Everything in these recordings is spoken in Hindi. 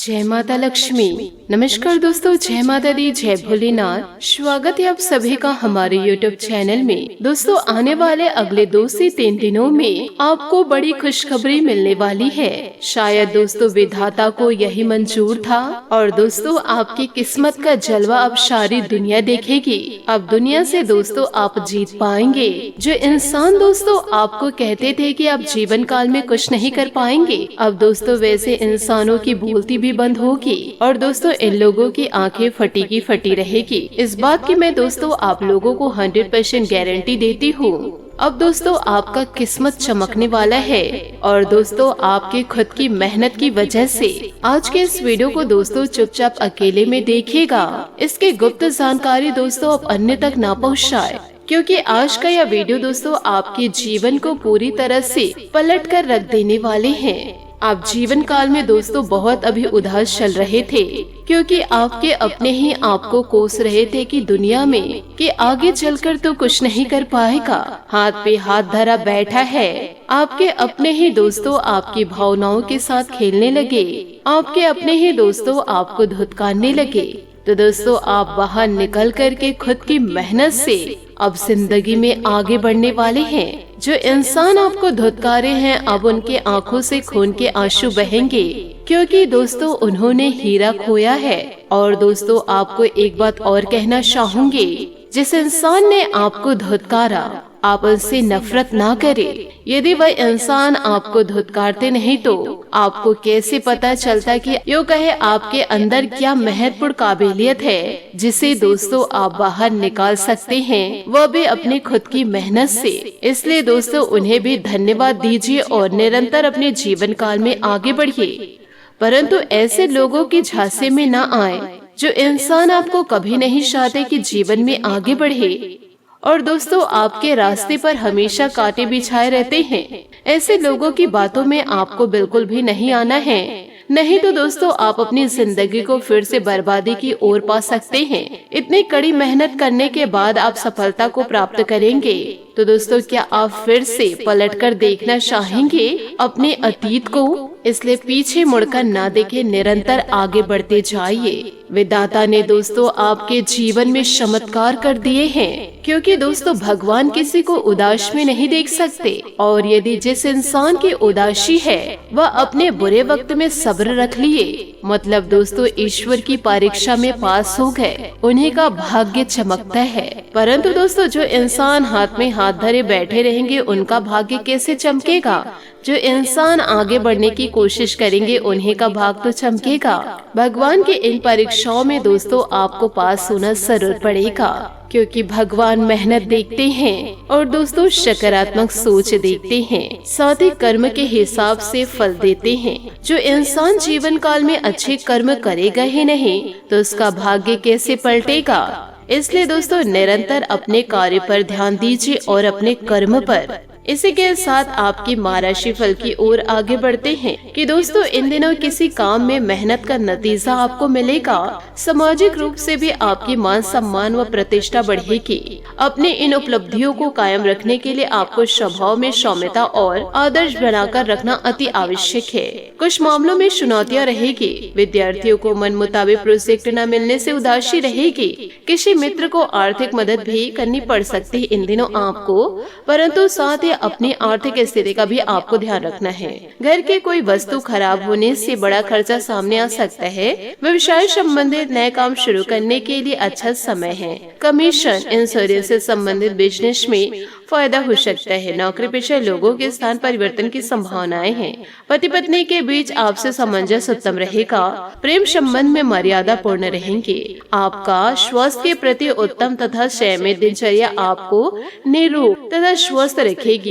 जय माता लक्ष्मी। नमस्कार दोस्तों, जय माता दी, जय भोलेनाथ। स्वागत है आप सभी का हमारे YouTube चैनल में। दोस्तों, आने वाले अगले 2 से 3 दिनों में आपको बड़ी खुशखबरी मिलने वाली है। शायद दोस्तों विधाता को यही मंजूर था और दोस्तों आपकी किस्मत का जलवा अब सारी दुनिया देखेगी। अब दुनिया से दोस्तों आप जीत पाएंगे। जो इंसान दोस्तों आपको कहते थे कि आप जीवन काल में कुछ नहीं कर पाएंगे, अब दोस्तों वैसे इंसानों की बोलती भी बंद होगी और दोस्तों इन लोगों की आंखें फटी की फटी रहेगी। इस बात की मैं दोस्तों आप लोगों को 100% गारंटी देती हूँ। अब दोस्तों आपका किस्मत चमकने वाला है और दोस्तों आपके खुद की मेहनत की वजह से आज के इस वीडियो को दोस्तों चुपचाप अकेले में देखिएगा। इसकी गुप्त जानकारी दोस्तों अब अन्य तक ना पहुँचाए, क्योंकि आज का यह वीडियो दोस्तों आपके जीवन को पूरी तरह से पलट कर रख देने वाले हैं। आप जीवन काल में दोस्तों बहुत अभी उदास चल रहे थे, क्योंकि आपके अपने ही आपको कोस रहे थे कि दुनिया में कि आगे चलकर तो कुछ नहीं कर पाएगा, हाथ पे हाथ धरा बैठा है। आपके अपने ही दोस्तों आपकी भावनाओं के साथ खेलने लगे, आपके अपने ही दोस्तों आपको धुतकारने लगे। तो दोस्तों आप बाहर निकल कर के खुद की मेहनत से अब जिंदगी में आगे बढ़ने वाले हैं। जो इंसान आपको धुतकारे हैं अब उनके आंखों से खून के आंसू बहेंगे, क्योंकि दोस्तों उन्होंने हीरा खोया है। और दोस्तों आपको एक बात और कहना चाहूंगी, जिस इंसान ने आपको धुतकारा आप उनसे नफरत ना करें। यदि वह इंसान आपको धुतकारते नहीं तो आपको कैसे पता चलता कि यो कहे आपके अंदर क्या महत्वपूर्ण काबिलियत है जिसे दोस्तों आप बाहर निकाल सकते हैं, वह भी अपने खुद की मेहनत से। इसलिए दोस्तों उन्हें भी धन्यवाद दीजिए और निरंतर अपने जीवन काल में आगे बढ़िए। परंतु ऐसे लोगों की झांसे में न आए जो इंसान आपको कभी नहीं चाहते कि जीवन में आगे बढ़े और दोस्तों आपके रास्ते पर हमेशा कांटे बिछाए रहते हैं। ऐसे लोगों की बातों में आपको बिल्कुल भी नहीं आना है, नहीं तो दोस्तों आप अपनी जिंदगी को फिर से बर्बादी की ओर पा सकते हैं। इतनी कड़ी मेहनत करने के बाद आप सफलता को प्राप्त करेंगे तो दोस्तों क्या आप फिर से पलटकर देखना चाहेंगे अपने अतीत को? इसलिए पीछे मुड़कर ना देखे, निरंतर आगे बढ़ते जाइए। विधाता ने दोस्तों आपके जीवन में चमत्कार कर दिए हैं, क्योंकि दोस्तों भगवान किसी को उदास में नहीं देख सकते। और यदि जिस इंसान की उदासी है वह अपने बुरे वक्त में सब्र रख लिए, मतलब दोस्तों ईश्वर की परीक्षा में पास हो गए, उन्हीं का भाग्य चमकता है। परंतु दोस्तों जो इंसान हाथ में हाथ धरे बैठे रहेंगे उनका भाग्य कैसे चमकेगा? जो इंसान आगे बढ़ने की कोशिश करेंगे उन्हीं का भाग तो चमकेगा। भगवान की इन परीक्षाओं में दोस्तों आपको पास होना जरूर पड़ेगा, क्योंकि भगवान मेहनत देखते हैं और दोस्तों सकारात्मक सोच देखते हैं, साथ ही कर्म के हिसाब से फल देते हैं। जो इंसान जीवन काल में अच्छे कर्म करेगा ही नहीं तो उसका भाग्य कैसे पलटेगा? इसलिए दोस्तों निरंतर अपने कार्य पर ध्यान दीजिए और अपने कर्म पर। इसी के साथ आपकी महाराशि फल की ओर आगे बढ़ते हैं कि दोस्तों इन दिनों किसी काम में मेहनत का नतीजा आपको मिलेगा। सामाजिक रूप से भी आपकी मान सम्मान व प्रतिष्ठा बढ़ेगी। अपने इन उपलब्धियों को कायम रखने के लिए आपको स्वभाव में सौम्यता और आदर्श बनाकर रखना अति आवश्यक है। कुछ मामलों में चुनौतियाँ रहेगी। विद्यार्थियों को मन मुताबिक प्रोजेक्ट न मिलने से उदासी रहेगी। किसी मित्र को आर्थिक मदद भी करनी पड़ सकती है इन दिनों आपको, परंतु साथ ही अपनी आर्थिक स्थिति का भी आपको ध्यान रखना है। घर के कोई वस्तु खराब होने से बड़ा खर्चा सामने आ सकता है। व्यवसाय संबंधित नए काम शुरू करने के लिए अच्छा समय है। कमीशन, इंश्योरेंस से संबंधित बिजनेस में फायदा हो सकता है। नौकरी पेशा लोगों के स्थान परिवर्तन की संभावनाएं हैं। पति पत्नी के बीच आपसे सामंजस्य उत्तम रहेगा। प्रेम संबंध में मर्यादा पूर्ण रहेंगे। आपका स्वास्थ्य के प्रति उत्तम तथा संयमित दिनचर्या आपको निरोग तथा स्वस्थ रखेगी।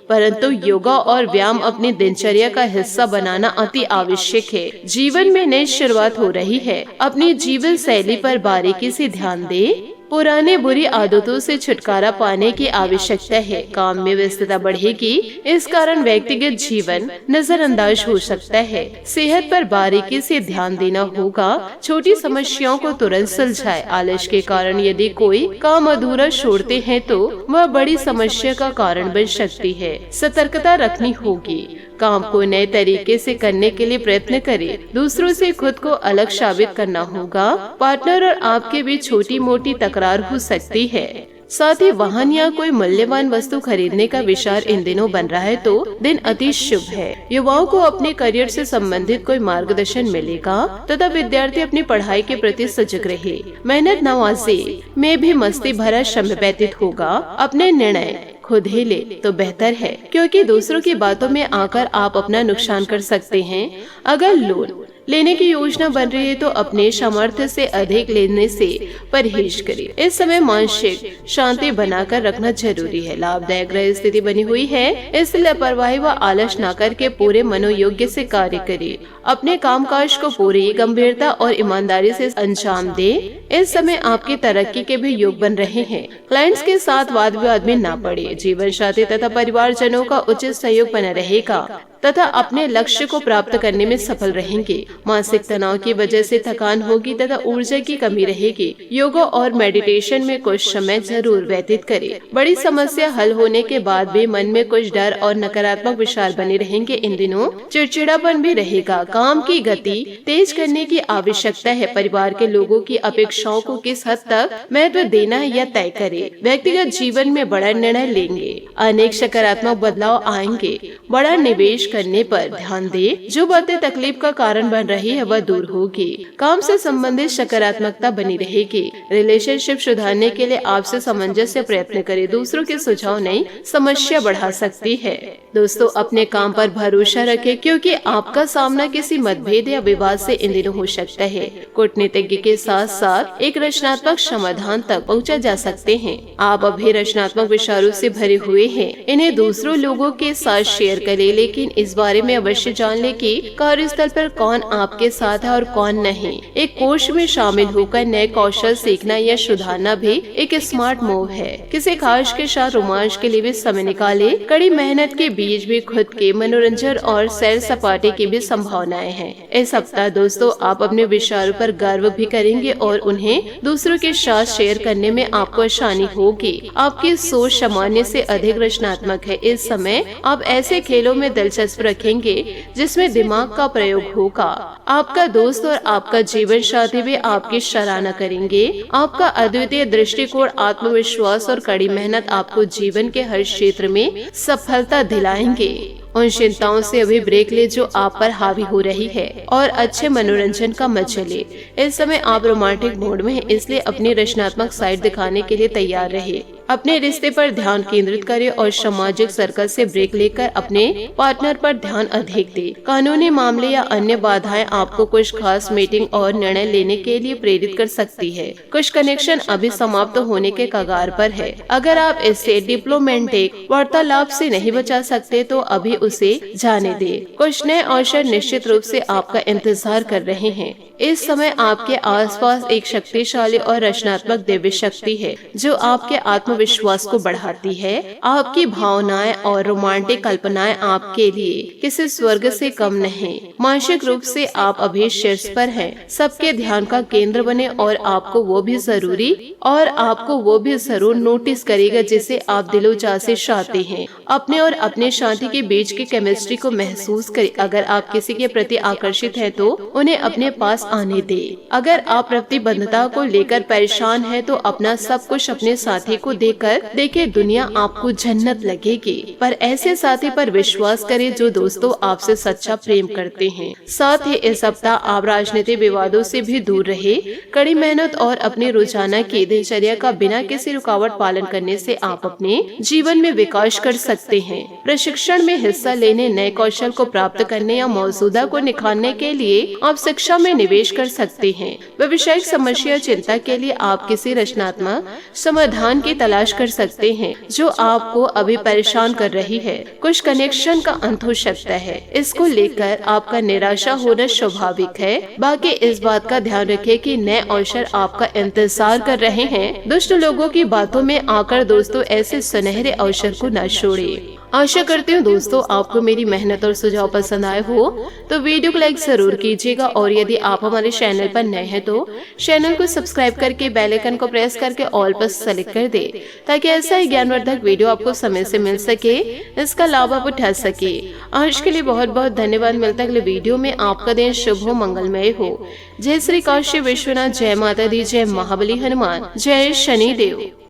परंतु योगा और व्यायाम अपनी दिनचर्या का हिस्सा बनाना अति आवश्यक है। जीवन में नई शुरुआत हो रही है। अपनी जीवन शैली पर बारीकी से ध्यान दें। पुराने बुरी आदतों से छुटकारा पाने की आवश्यकता है। काम में व्यस्तता बढ़ेगी, इस कारण व्यक्तिगत जीवन नजरअंदाज हो सकता है। सेहत पर बारीकी से ध्यान देना होगा। छोटी समस्याओं को तुरंत सुलझाएं। आलस के कारण यदि कोई काम अधूरा छोड़ते हैं तो वह बड़ी समस्या का कारण बन सकती है। सतर्कता रखनी होगी। काम को नए तरीके से करने के लिए प्रयत्न करें। दूसरों से खुद को अलग साबित करना होगा। पार्टनर और आपके बीच छोटी मोटी तकरार हो सकती है। साथ ही वाहन या कोई मूल्यवान वस्तु खरीदने का विचार इन दिनों बन रहा है तो दिन अति शुभ है। युवाओं को अपने करियर से संबंधित कोई मार्गदर्शन मिलेगा तथा विद्यार्थी अपनी पढ़ाई के प्रति सजग रहे। मेहनत नवाजी में भी मस्ती भरा समय व्यतीत होगा। अपने निर्णय खुद ही ले तो बेहतर है, क्योंकि दूसरों की बातों में आकर आप अपना नुकसान कर सकते हैं। अगर लोन लेने की योजना बन रही है तो अपने सामर्थ्य से अधिक लेने से परहेज करें। इस समय मानसिक शांति बनाकर रखना जरूरी है। लाभदायक ग्रह स्थिति बनी हुई है, इसलिए लापरवाही व आलस न करके पूरे मनोयोग्य से कार्य करें। अपने कामकाज को पूरी गंभीरता और ईमानदारी से अंजाम दे। इस समय आपकी तरक्की के भी योग बन रहे हैं। क्लाइंट्स के साथ वाद विवाद में न पड़े। जीवन साथी तथा परिवारजनों का उचित सहयोग बना रहेगा तथा अपने लक्ष्य को प्राप्त करने में सफल रहेंगे। मानसिक तनाव की वजह से थकान होगी तथा ऊर्जा की कमी रहेगी। योगा और मेडिटेशन में कुछ समय जरूर व्यतीत करें। बड़ी समस्या हल होने के बाद भी मन में कुछ डर और नकारात्मक विचार बने रहेंगे। इन दिनों चिड़चिड़ापन भी रहेगा। काम की गति तेज करने की आवश्यकता है। परिवार के लोगों की अपेक्षाओं को किस हद तक महत्व देना है यह तय करें। व्यक्तिगत जीवन में बड़ा निर्णय लेंगे। अनेक सकारात्मक बदलाव आएंगे। बड़ा निवेश करने पर ध्यान दे। जो बातें तकलीफ का कारण बन रही है वह दूर होगी। काम से संबंधित सकारात्मकता बनी रहेगी। रिलेशनशिप सुधारने के लिए आपसे सामंजस्य प्रयत्न करें। दूसरों के सुझाव नई समस्या बढ़ा सकती है। दोस्तों, अपने काम पर भरोसा रखें, क्योंकि आपका सामना किसी मतभेद या विवाद से इन दिनों हो सकता है। कूटनीतिज्ञ के साथ साथ एक रचनात्मक समाधान तक पहुंचा जा सकते हैं। आप अभी रचनात्मक विचारों से भरे हुए हैं। इन्हें दूसरों लोगों के साथ शेयर करें, लेकिन इस बारे में अवश्य जान लें कि कार्यस्थल पर कौन आपके साथ है और कौन नहीं। एक कोर्स में शामिल होकर नए कौशल सीखना या सुधारना भी एक स्मार्ट मूव है। किसी खास के साथ रोमांच के लिए भी समय निकाले। कड़ी मेहनत के बीच भी खुद के मनोरंजन और सैर सपाटे की भी संभावनाएं हैं। इस सप्ताह दोस्तों, आप अपने विचारों पर गर्व भी करेंगे और उन्हें दूसरों के साथ शेयर करने में आपको आसानी होगी। आपकी सोच सामान्य से अधिक रचनात्मक है। इस समय आप ऐसे खेलों में दिलचस्प रखेंगे जिसमें दिमाग का प्रयोग होगा। आपका दोस्त और आपका जीवन साथी भी आपकी सराहना करेंगे। आपका अद्वितीय दृष्टिकोण, आत्मविश्वास और कड़ी मेहनत आपको जीवन के हर क्षेत्र में सफलता दिलाएंगे। उन चिंताओं से अभी ब्रेक ले जो आप पर हावी हो रही है और अच्छे मनोरंजन का मजा ले। इस समय आप रोमांटिक मूड में हैं, इसलिए अपनी रचनात्मक साइड दिखाने के लिए तैयार रहे। अपने रिश्ते पर ध्यान केंद्रित करें और सामाजिक सर्कल से ब्रेक लेकर अपने पार्टनर पर ध्यान अधिक दें। कानूनी मामले या अन्य बाधाएं आपको कुछ खास मीटिंग और निर्णय लेने के लिए प्रेरित कर सकती है। कुछ कनेक्शन अभी समाप्त होने के कगार पर है। अगर आप इससे डिप्लोमेटिक वार्तालाप से नहीं बचा सकते तो अभी उसे जाने दें। कुछ नए अवसर निश्चित रूप से आपका इंतजार कर रहे हैं। इस समय आपके आसपास एक शक्तिशाली और रचनात्मक दिव्य शक्ति है जो आपके आत्मविश्वास को बढ़ाती है। आपकी भावनाएं और रोमांटिक कल्पनाएं आपके लिए किसी स्वर्ग से कम नहीं। मानसिक रूप से आप अभी शीर्ष पर हैं। सबके ध्यान का केंद्र बने और आपको वो भी जरूर नोटिस करेगा जिसे आप दिलोजा से चाहते हैं। अपने और अपने साथी के बीच की केमिस्ट्री को महसूस करें। अगर आप किसी के प्रति आकर्षित हैं तो उन्हें अपने पास आने दे। अगर आप प्रतिबद्धता को लेकर परेशान हैं तो अपना सब कुछ अपने साथी को देकर देखिए, दुनिया आपको जन्नत लगेगी। पर ऐसे साथी पर विश्वास करें जो दोस्तों आपसे सच्चा प्रेम करते हैं। साथ ही इस सप्ताह आप राजनीतिक विवादों से भी दूर रहे। कड़ी मेहनत और अपने रोजाना की दिनचर्या का बिना किसी रुकावट पालन करने से आप अपने जीवन में विकास कर सकते हैं। प्रशिक्षण में हिस्सा लेने, नए कौशल को प्राप्त करने या मौजूदा को निखारने के लिए आप शिक्षा में निवेश कर सकते हैं। व्यवसायिक समस्या चिंता के लिए आप किसी रचनात्मक समाधान की तलाश कर सकते हैं जो आपको अभी परेशान कर रही है। कुछ कनेक्शन का अंत हो सकता है, इसको लेकर आपका निराशा होना स्वाभाविक है। बाकी इस बात का ध्यान रखें कि नए अवसर आपका इंतजार कर रहे हैं। दुष्ट लोगों की बातों में आकर दोस्तों ऐसे सुनहरे अवसर को न छोड़े। आशा करती हूँ दोस्तों आपको मेरी मेहनत और सुझाव पसंद आए हो तो वीडियो को लाइक जरूर कीजिएगा, और यदि आप हमारे चैनल पर नए हैं तो चैनल को सब्सक्राइब करके बेल आइकन को प्रेस करके ऑल पर सेलेक्ट कर दे, ताकि ऐसा ही ज्ञानवर्धक वीडियो आपको समय से मिल सके, इसका लाभ आप उठा सके। आज के लिए बहुत बहुत धन्यवाद। मिलता है अगले वीडियो में। आपका दिन शुभ हो, मंगलमय हो। जय श्री काशी विश्वनाथ, जय माता दी, जय महाबली हनुमान, जय शनि देव।